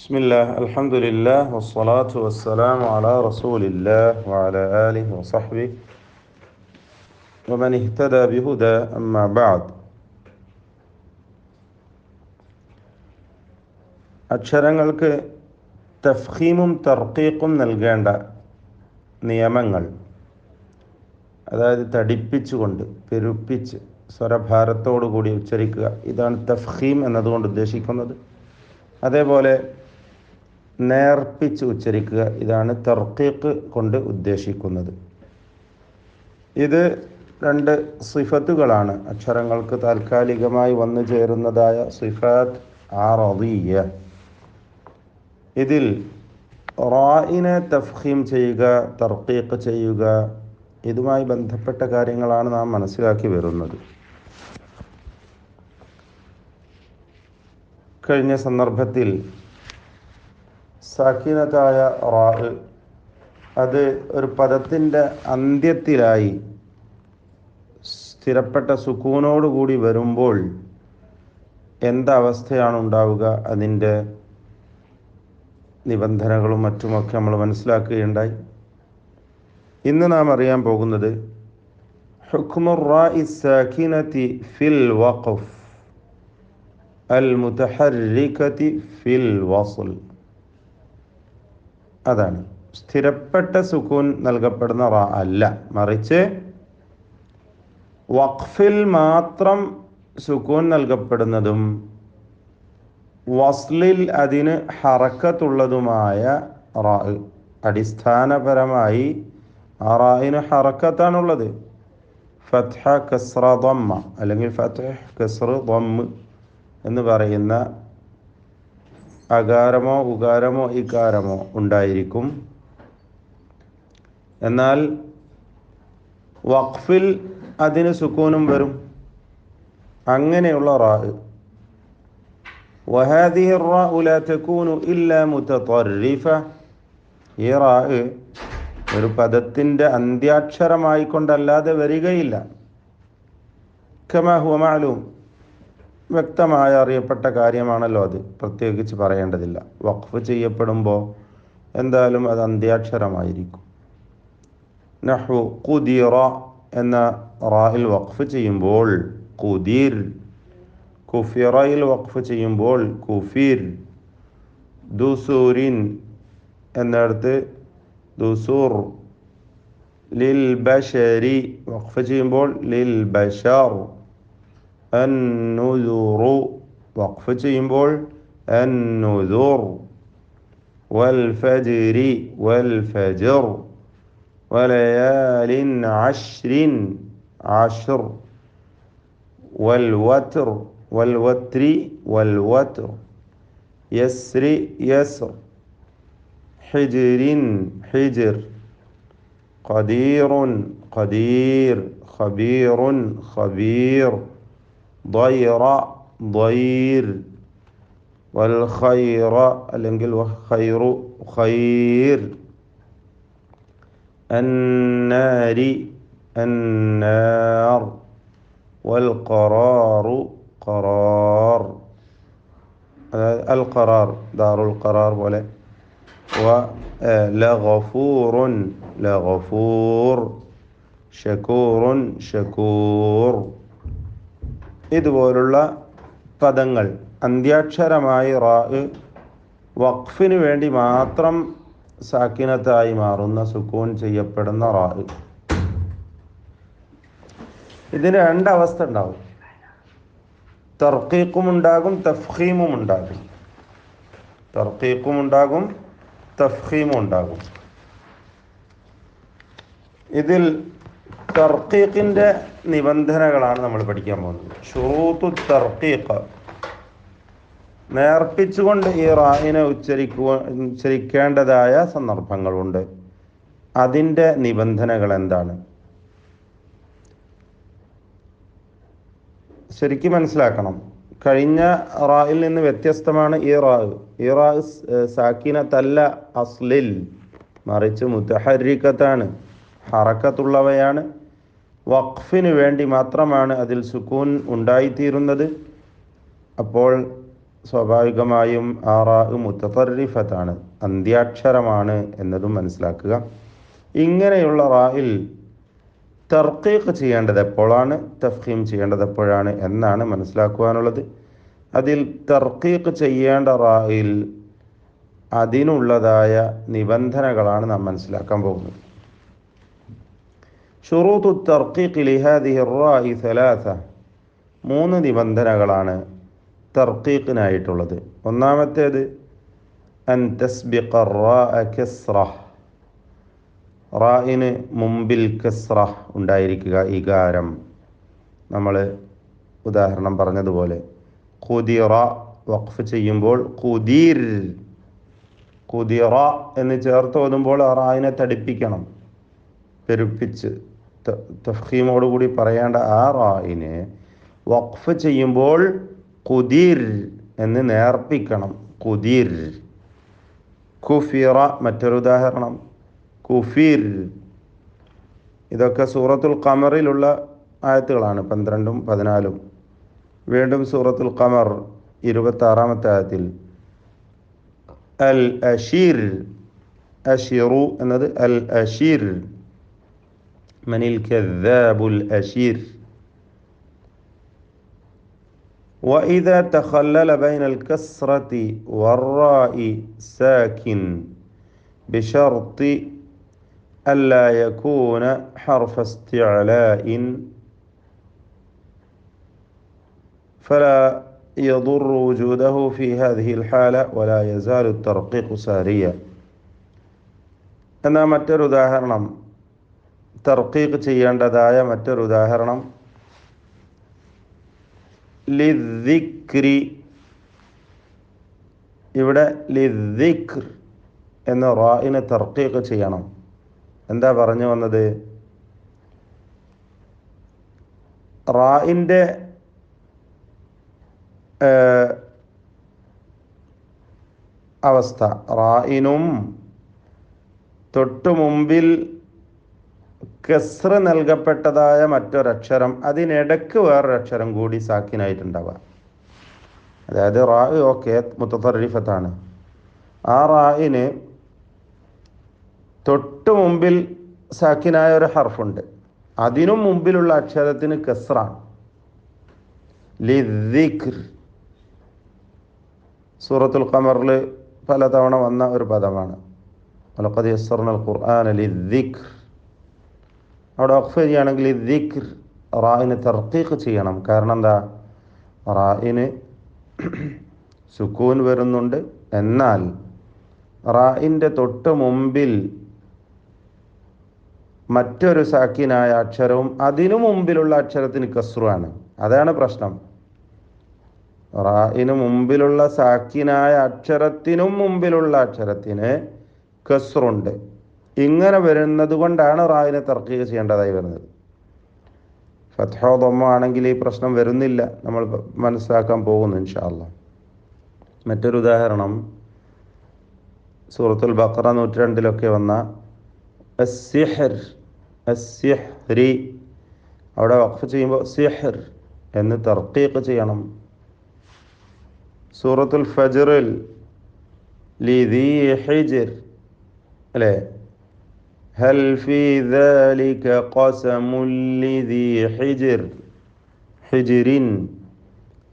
ബിസ്മില്ലാഹ് അൽഹംദുലില്ലാഹ് വസ്സലാത്തു വസ്സലാമു അലാ റസൂലില്ലാഹ് വഅലാ ആലിഹി വസഹ്ബിഹി വമൻ ഇഹ്തദാ ബിഹുദാ അമ്മാ ബഅദ്. അക്ഷരങ്ങൾക്ക് തഫ്ഖീമും തർഖീഖും നൽകേണ്ട നിയമങ്ങൾ, അതായത് തടിപ്പിച്ചുകൊണ്ട് പെരുപ്പിച്ച് സ്വരഭാരത്തോടു കൂടി ഉച്ചരിക്കുക, ഇതാണ് തഫ്ഖീം എന്നതുകൊണ്ട് ഉദ്ദേശിക്കുന്നത്. അതേപോലെ നേർപ്പിച്ച് ഉച്ചരിക്കുക, ഇതാണ് തർഖീഖ് കൊണ്ട് ഉദ്ദേശിക്കുന്നത്. ഇത് രണ്ട് സിഫത്തുകളാണ്, അക്ഷരങ്ങൾക്ക് താൽക്കാലികമായി വന്നു ചേരുന്നതായ സിഫാത്ത് ആറദിയ്യ. ഇതിൽ റാഇനെ തഫ്ഖീം ചെയ്യുക, തർഖീഖ് ചെയ്യുക, ഇതുമായി ബന്ധപ്പെട്ട കാര്യങ്ങളാണ് നാം മനസ്സിലാക്കി വരുന്നത്. കഴിഞ്ഞ സന്ദർഭത്തിൽ സാക്കിനത്തായ റാ അത് ഒരു പദത്തിൻ്റെ അന്ത്യത്തിലായി സ്ഥിരപ്പെട്ട സുക്കൂനോടുകൂടി വരുമ്പോൾ എന്തവസ്ഥയാണ് ഉണ്ടാവുക, അതിൻ്റെ നിബന്ധനകളും മറ്റുമൊക്കെ നമ്മൾ മനസ്സിലാക്കുകയുണ്ടായി. ഇന്ന് നാം അറിയാൻ പോകുന്നത് ഹുക്മുർ റാഇ സാക്കിനത്തി ഫിൽ വഖഫ് അൽ മുതഹർരികത്തി ഫിൽ വസ്ൽ. അതാണ് സ്ഥിരപ്പെട്ട സുക്കൂൻ നൽകപ്പെടുന്ന റാ അല്ല, മറിച്ച് വഖഫിൽ മാത്രം സുക്കൂൻ നൽകപ്പെടുന്നതും വസ്ലിൽ അതിന് ഹറക്കത്തുള്ളതുമായ റാ. അടിസ്ഥാനപരമായി ആ റായിന് ഹറക്കത്താണുള്ളത്. ഫത്ഹ, കസ്റ, ദമ്മ അല്ലെങ്കിൽ ഫത്ഹ്, കസ്ർ, ദമ്മ് എന്ന് പറയുന്ന അകാരമോ ഉകാരമോ ഇകാരമോ ഉണ്ടായിരിക്കും. എന്നാൽ വഖഫിൽ അതിന് സുക്കൂനും വരും. അങ്ങനെയുള്ള റാ വഹാദിഹി റാഉ ലാ തകൂനു ഇല്ലാ മുതതർരിഫ. ഈ റാ ഒരു പദത്തിൻ്റെ അന്ത്യാക്ഷരമായിക്കൊണ്ടല്ലാതെ വരികയില്ല. കമാ ഹുവ മഅലൂം, വ്യക്തമായ അറിയപ്പെട്ട കാര്യമാണല്ലോ, അത് പ്രത്യേകിച്ച് പറയേണ്ടതില്ല. വഖഫ് ചെയ്യപ്പെടുമ്പോൾ എന്തായാലും അത് അന്ത്യാക്ഷരമായിരിക്കും. നഹ്വു ഖുദിറ എന്ന റായിൽ വഖഫ് ചെയ്യുമ്പോൾ ഖുദീർ, കുഫിറയിൽ വഖഫ് ചെയ്യുമ്പോൾ കുഫീർ, ദുസൂരിൻ എന്നിടത്ത് ദുസൂർ, ലിൽ ബശരി വഖഫ് ചെയ്യുമ്പോൾ ലിൽ ബശർ, അന്നുദുറു വഖഫ് ചെയ്യുമ്പോൾ അന്നുദുർ, വൽ ഫജ്രി വൽ ഫജ്ർ, വലയാലിൻ അശ്രിൻ അശ്ർ, വൽ വത്ർ വൽ വത്രി വൽ വത്ർ, യസ്രി യസ്ർ, ഹിജ്രിൻ ഹിജ്ർ, ഖദീറുൻ ഖദീർ, ഖബീറുൻ ഖബീർ, ضير ضير, والخير അല്ലെങ്കിൽ خير خير, النار النار, والقرار قرار, القرار دار القرار പോലെ, لغفور لغفور, شكور شكور. ഇതുപോലുള്ള പദങ്ങൾ അന്ത്യാക്ഷരമായി റാ വഖഫിന് വേണ്ടി മാത്രം സാക്കിനത്തായി മാറുന്ന, സുക്കൂൻ ചെയ്യപ്പെടുന്ന റാ. ഇതിന് രണ്ടവസ്ഥ ഉണ്ടാവും. തർഖീഖും ഉണ്ടാകും, തഫ്ഖീമും ഉണ്ടാകും. തർഖീഖും ഉണ്ടാകും, തഫ്ഖീമും ഉണ്ടാകും. ഇതിൽ തർഖീഖിൻ്റെ നിബന്ധനകളാണ് നമ്മൾ പഠിക്കാൻ പോകുന്നത്. ശുറൂത്തു തർഖീഖ്, നേർപ്പിച്ചുകൊണ്ട് ഈ റായിനെ ഉച്ചരിക്കേണ്ടതായ സന്ദർഭങ്ങളുണ്ട്. അതിൻ്റെ നിബന്ധനകൾ എന്താണ് ശരിക്കും മനസ്സിലാക്കണം. കഴിഞ്ഞ റായിൽ നിന്ന് വ്യത്യസ്തമാണ് ഈ റാ. ഈ റാ സാക്കിനത്തല്ല അസ്ലിൽ, മറിച്ച് മുതഹർരികത്താണ്, ഹറക്കത്തുള്ളവയാണ്. വഖഫിന് വേണ്ടി മാത്രമാണ് അതിൽ സുക്കൂൻ ഉണ്ടായിത്തീരുന്നത്. അപ്പോൾ സ്വാഭാവികമായും ആ റാ മുത്തതറിഫത്താണ്, അന്ത്യാക്ഷരമാണ് എന്നതും മനസ്സിലാക്കുക. ഇങ്ങനെയുള്ള റായിൽ തർക്കീഖ് ചെയ്യേണ്ടത് എപ്പോഴാണ്, തഫ്ഖീം ചെയ്യേണ്ടത് എപ്പോഴാണ് എന്നാണ് മനസ്സിലാക്കുവാനുള്ളത്. അതിൽ തർക്കീഖ് ചെയ്യേണ്ട റായിൽ അതിനുള്ളതായ നിബന്ധനകളാണ് നാം മനസ്സിലാക്കാൻ പോകുന്നത്. ഷുറൂത്തു തർക്കീഖ് ലിഹാദിഹി റാഇ സലാസ, 3 നിബന്ധനകളാണ് തർക്കീഖിനായിട്ടുള്ളത്. ഒന്നാമത്തേത് അൻ തസ്ബിഖ റാഅ കസ്റ, റാഇന് മുമ്പിൽ കസ്റ ഉണ്ടായിരിക്കുക, ഇകാരം. നമ്മൾ ഉദാഹരണം പറഞ്ഞതുപോലെ ഖുദിറ വഖഫ് ചെയ്യുമ്പോൾ ഖുദീർ, ഖുദിറ എന്ന് ചേർത്ത് ഓതുമ്പോൾ ആ റാഇനെ തടിപ്പിക്കണം, പെരുപ്പിച്ച് തഫ്ഖീമോടുകൂടി പറയേണ്ട ആ റാഇനെ വഖഫ് ചെയ്യുമ്പോൾ ഖുദീർ എന്ന് നേർപ്പിക്കണം, ഖുദീർ. കുഫിറ മറ്റൊരു ഉദാഹരണം, കുഫീർ. ഇതൊക്കെ സൂറത്തുൽ ഖമറിലുള്ള ആയത്തുകളാണ്, 12ഉം 14ഉം. വീണ്ടും സൂറത്തുൽ ഖമർ 26-ാമത്തെ ആയത്തിൽ അൽ അഷീർ, അഷിറു എന്നത് അൽ അഷീർ, മനിൽ കദ്ദാബുൽ അഷീർ. وإذا تخلل بين الكسرة والراء ساكن بشرط ألا يكون حرف استعلاء فلا يضر وجوده في هذه الحالة ولا يزال الترقيق ساريا. എന്നാൽ മറ്റൊരു ഉദാഹരണം, തർക്കീഖ് ചെയ്യേണ്ടതായ മറ്റൊരു ഉദാഹരണം ലിദ്ദിക്രി. ഇവിടെ ലിദ്ദിക്ർ എന്ന റാഇനെ തർക്കീഖ് ചെയ്യണം. എന്താ പറഞ്ഞു വന്നത്? റാഇൻ്റെ അവസ്ഥ, റാഇനും തൊട്ടു മുമ്പിൽ കസ്ർ നൽകപ്പെട്ടതായ മറ്റൊരക്ഷരം, അതിനിടക്ക് വേറൊരക്ഷരം കൂടി സാക്കിനായിട്ടുണ്ടാവുക. അതായത് റാ ഓക്കെ മുത്തതറിഫത്താണ്, ആ റാഇന് തൊട്ടു മുമ്പിൽ സാക്കിനായ ഒരു ഹർഫുണ്ട്, അതിനും മുമ്പിലുള്ള അക്ഷരത്തിന് കസ്റാണ്. ലിദ്ദിക്ർ സൂറത്തുൽ ഖമറിൽ പലതവണ വന്ന ഒരു പദമാണ്. വലഖദ് യസ്സർനൽ ഖുർആന ലിദ്ദിക്ർ. അവിടെ വഖഫ് ചെയ്യുകയാണെങ്കിൽ ദിക്ർ റാഇന് തർക്കീഖ് ചെയ്യണം. കാരണം എന്താ? റാഇന് സുക്കൂൻ വരുന്നുണ്ട്, എന്നാൽ റാഇൻ്റെ തൊട്ട് മുമ്പിൽ മറ്റൊരു സാക്കിനായ അക്ഷരവും അതിനു മുമ്പിലുള്ള അക്ഷരത്തിന് കസ്റുവാണ്. അതാണ് പ്രശ്നം. റാഇന് മുമ്പിലുള്ള സാക്കിനായ അക്ഷരത്തിനും മുമ്പിലുള്ള അക്ഷരത്തിന് കസ്റുണ്ട്. ഇങ്ങനെ വരുന്നത് കൊണ്ടാണ് റാഇനെ തർക്കീഖ് ചെയ്യേണ്ടതായി വരുന്നത്. ഫത്ഹോ ദമ്മ ആണെങ്കിൽ ഈ പ്രശ്നം വരുന്നില്ല, നമ്മൾ മനസ്സിലാക്കാൻ പോകുന്നു ഇൻഷാ അല്ലാഹ്. മറ്റൊരു ഉദാഹരണം സൂറത്തുൽ ബഖറ 102-ലൊക്കെ വന്ന അസ്സിഹ്ർ, അസ്സിഹ്രി. അവിടെ വഖഫ് ചെയ്യുമ്പോൾ സിഹ്ർ എന്ന് തർക്കീഖ് ചെയ്യണം. സൂറത്തുൽ ഫജ്റിൽ ലിദീ ഹിജ്ർ അല്ലേ, ഹൽ ഫീ ദാലിക ഖസമുൽ ലിദീ ഹിജ്ർ, ഹിജ്റിൻ.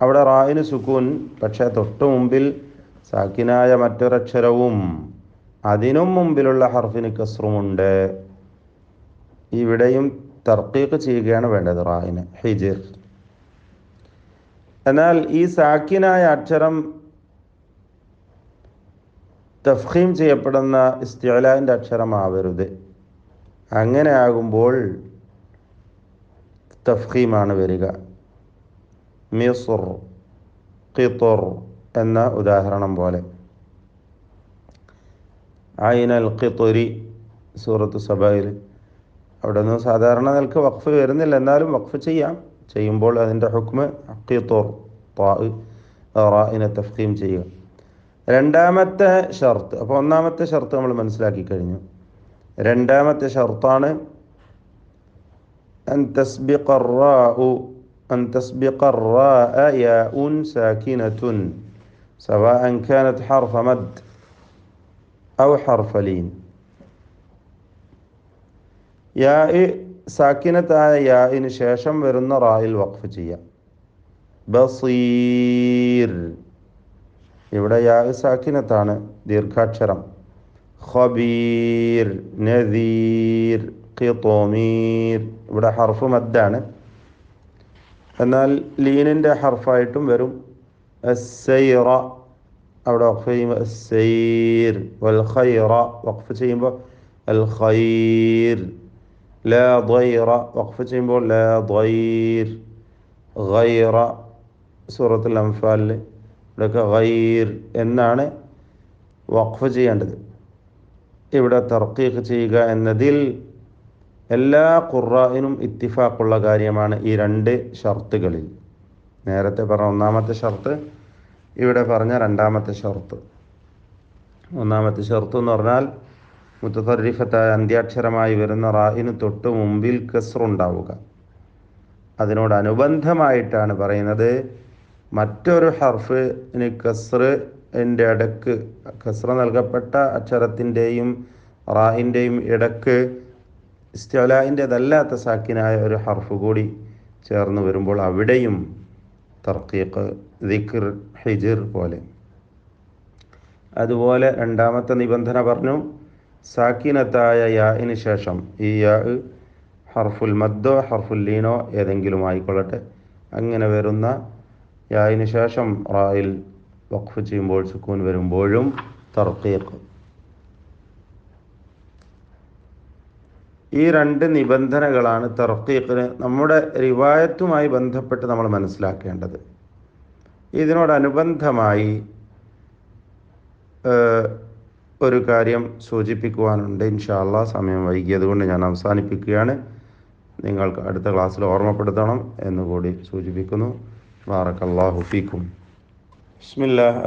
അവിടെ റാഇന് സുക്കൂൻ, പക്ഷേ തൊട്ട് മുമ്പിൽ സാക്കിനായ മറ്റൊരക്ഷരവും അതിനും മുമ്പിലുള്ള ഹർഫിന് കസ്റുമുണ്ട്. ഇവിടെയും തർക്കീഖ് ചെയ്യുകയാണ് വേണ്ടത് റാഇന്, ഹിജ്ർ. എന്നാൽ ഈ സാക്കിനായ അക്ഷരം തഫ്ഖീം ചെയ്യപ്പെടുന്ന ഇസ്തിഅലാൻ്റെ അക്ഷരമാവരുത്. അങ്ങനെ ആകുമ്പോൾ തഫ്ഖീമാണ് വരിക. മിസ്ർ, ഖിത്ർ എന്ന ഉദാഹരണം പോലെ. ഐനൽ ഖിത്രി സൂറത്ത് സബയിൽ, അവിടെ നിന്ന് സാധാരണ നിലക്ക് വഖഫ് വരുന്നില്ല, എന്നാലും വഖഫ് ചെയ്യാം. ചെയ്യുമ്പോൾ അതിൻ്റെ ഹുക്മ് ഖിത്ർ, റാഇനെ തഫ്ഖീം ചെയ്യുക. രണ്ടാമത്തെ ഷർത്ത്, അപ്പോൾ ഒന്നാമത്തെ ഷർത്ത് നമ്മൾ മനസ്സിലാക്കി കഴിഞ്ഞു. രണ്ടാമത്തെ ഷർത്താണ് അൻ തസ്ബിഖ റാഉ, അൻ തസ്ബിഖ റാഅ യാഉൻ സാകിനതുൻ. സവാഅൻ കാനത് ഹർഫ മദ് ഔ ഹർഫ ലീൻ. യാ സാക്കിനത്തായ യാഇന് ശേഷം വരുന്ന റായിൽ വഖഫ് ചെയ്യാം. ബസീർ, ഇവിടെ യാ സാക്കിനത്താണ്, ദീർഘാക്ഷരം. ഖബീർ, നദീർ, ഖിത്മീർ, ഇവിടെ ഹർഫ് മദ്ദാണ്, എന്നാൽ ലീനിൻ്റെ ഹർഫായിട്ടും വരും. അസ്സൈറ, അവിടെ വഖഫ് ചെയ്യുമ്പോൾ അസ്സൈർ. വൽ ഖൈറ, വഖഫ് ചെയ്യുമ്പോൾ അൽ ഖൈർ. ലാ ضيറ, വഖഫ് ചെയ്യുമ്പോൾ ലാ ضيർ. ഗൈറ, സൂറത്തുൽ അൻഫാലിൽ ഇവിടെയൊക്കെ ഗൈർ എന്നാണ് വഖഫ് ചെയ്യേണ്ടത്. ഇവിടെ തർക്കീഖ് ചെയ്യുക എന്നതിൽ എല്ലാ ഖുർആഇനും ഇത്തിഫാഖുള്ള കാര്യമാണ് ഈ രണ്ട് ഷർത്തുകളിൽ. നേരത്തെ പറഞ്ഞ ഒന്നാമത്തെ ഷർത്ത്, ഇവിടെ പറഞ്ഞ രണ്ടാമത്തെ ഷർത്ത്. ഒന്നാമത്തെ ഷർത്ത് എന്ന് പറഞ്ഞാൽ മുതസർരിഫത്തായ അന്ത്യാക്ഷരമായി വരുന്ന റായിന് തൊട്ട് മുമ്പിൽ കസ്റുണ്ടാവുക. അതിനോടനുബന്ധമായിട്ടാണ് പറയുന്നത് മറ്റൊരു ഹർഫിന് കസ്റിൻ്റെ ഇടക്ക്, കസ്റ നൽകപ്പെട്ട അക്ഷരത്തിൻ്റെയും റായിൻ്റെയും ഇടക്ക് ഇസ്തിഅലാഇൻ്റെതല്ലാത്ത സാക്കിനായ ഒരു ഹർഫ് കൂടി ചേർന്ന് വരുമ്പോൾ അവിടെയും തർക്കീഖ്, ദിക്ർ, ഹിജ്ർ പോലെ. അതുപോലെ രണ്ടാമത്തെ നിബന്ധന പറഞ്ഞു, സാക്കിനത്തായ യാഇന് ശേഷം ഈ യാ ഹർഫുൽ മദ്ദോ ഹർഫുൽ ലീനോ ഏതെങ്കിലും ആയിക്കൊള്ളട്ടെ, അങ്ങനെ വരുന്ന യാഇന് ശേഷം റായിൽ വഖഫ് ചെയ്യുമ്പോൾ, സുക്കൂൻ വരുമ്പോഴും തർക്കീഖ്. ഈ രണ്ട് നിബന്ധനകളാണ് തർക്കീഖിന് നമ്മുടെ റിവായത്തുമായി ബന്ധപ്പെട്ട് നമ്മൾ മനസ്സിലാക്കേണ്ടത്. ഇതിനോടനുബന്ധമായി ഒരു കാര്യം സൂചിപ്പിക്കുവാനുണ്ട്. ഇൻഷാ അല്ലാഹ് സമയം വൈകിയത് കൊണ്ട് ഞാൻ അവസാനിപ്പിക്കുകയാണ്. നിങ്ങൾക്ക് അടുത്ത ക്ലാസ്സിൽ ഓർമ്മപ്പെടുത്തണം എന്നുകൂടി സൂചിപ്പിക്കുന്നു. ബാറക്കല്ലാഹു ഫീക്കും. ബിസ്മില്ലാഹ്.